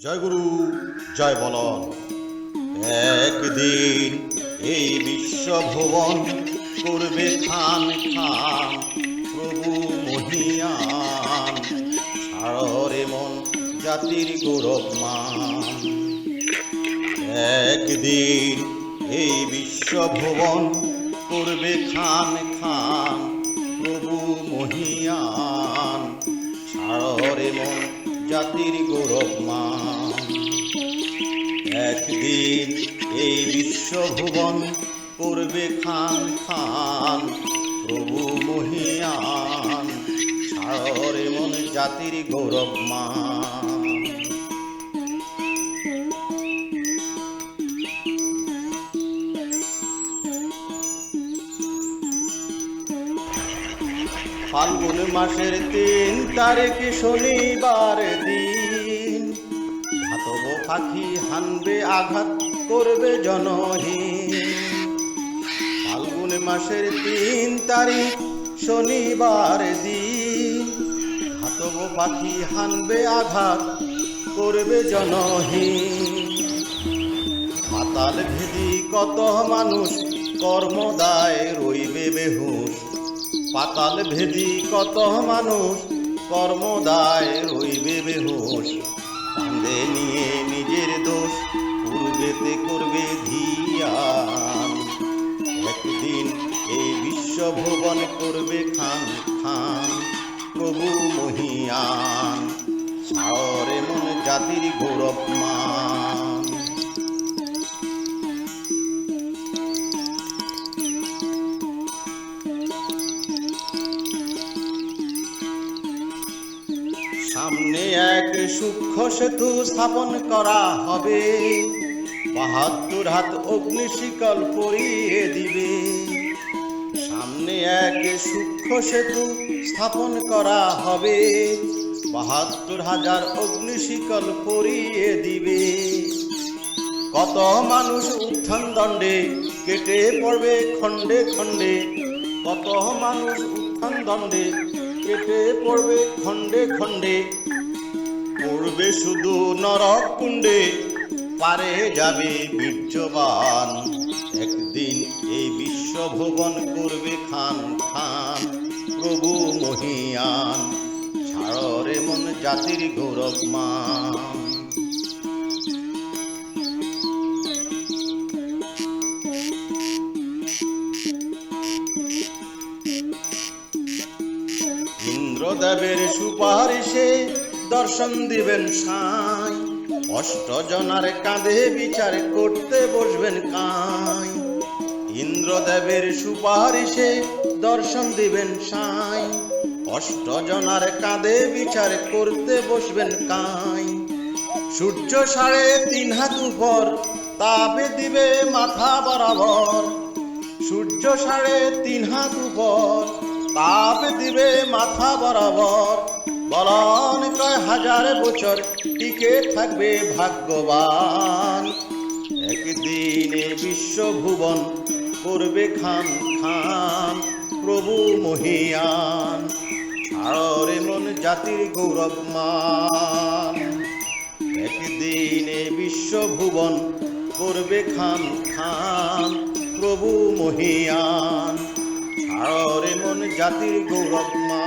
জয় গুরু, জয় বলন। একদিন এই বিশ্বভুবন করবে খান খান প্রভু মহিয়ান। ছাড়রে মন জাতির গৌরব মান। একদিন এই বিশ্বভুবন করবে খান খান প্রভু মহিয়ান। ছাড়রে মন জাতির গৌরব মান। একদিন এই বিশ্বভুবন করবে খান খান প্রভু মহিয়ান। ছাড়রে মন জাতির গৌরব মান। ফাল্গুন মাসের ৩ তারিখে শনিবার দিন। ধাতব পাখি হানবে আঘাত করবে জনহীন। ফাল্গুন মাসের ৩ তারিখ শনিবার দিন। ধাতব পাখি হানবে আঘাত করবে জনহীন। পাতাল ভেদি কত মানুষ কর্মদায় রইবে বেহুশ। পাতাল ভেদি কত মানুষ কর্মদায় রইবে বেহুশ। কাঁধে নিয়ে নিজের দোষ পূর্বেতে করবে ধিয়ান। একদিন এই বিশ্বভুবন করবে খান খান প্রভু মহিয়ান। ছাড়রে মন জাতির গৌরব মান। সামনে এক সূক্ষ্ম সেতু স্থাপন করা হবে। ৭২ হাত অগ্নিশিকল পরিয়ে দিবে। সামনে এক সূক্ষ্ম সেতু স্থাপন করা হবে। ৭২,০০০ অগ্নিশিকল পরিয়ে দিবে। কত মানুষ উত্থান দণ্ডে কেটে পড়বে খণ্ডে খণ্ডে। কত মানুষ উত্থান দণ্ডে কেটে পড়বে খণ্ডে খণ্ডে। পড়বে শুধু নরক কুণ্ডে, পারে যাবে বীর্যবান। একদিন এই বিশ্বভুবন করবে খান খান প্রভু মহিয়ান। ছাড়রে মন জাতির গৌরব মান। ইন্দ্রদেবের সুপারিশে দর্শন দিবেন সাঁই। অষ্টজনার কাঁধে বিচার করতে বসবেন কাঁই। ইন্দ্রদেবের সুপারিশে দর্শন দিবেন সাঁই। অষ্টজনার কাঁধে বিচার করতে বসবেন কাঁই। সূর্য ৩.৫ হাত উপর তাপে দিবে মাথা বরাবর। সূর্য ৩.৫ হাত উপর তাপ দিবে মাথা বরাবর। বলন কয় হাজার বছর টিকে থাকবে ভাগ্যবান। একদিনে বিশ্বভুবন করবে খান খান প্রভু মহিয়ান। ছাড়রে মন জাতির গৌরব মান। একদিনে বিশ্বভুবন করবে খান খান প্রভু মহিয়ান। ছাড়রে মন জাতির গৌরব মান।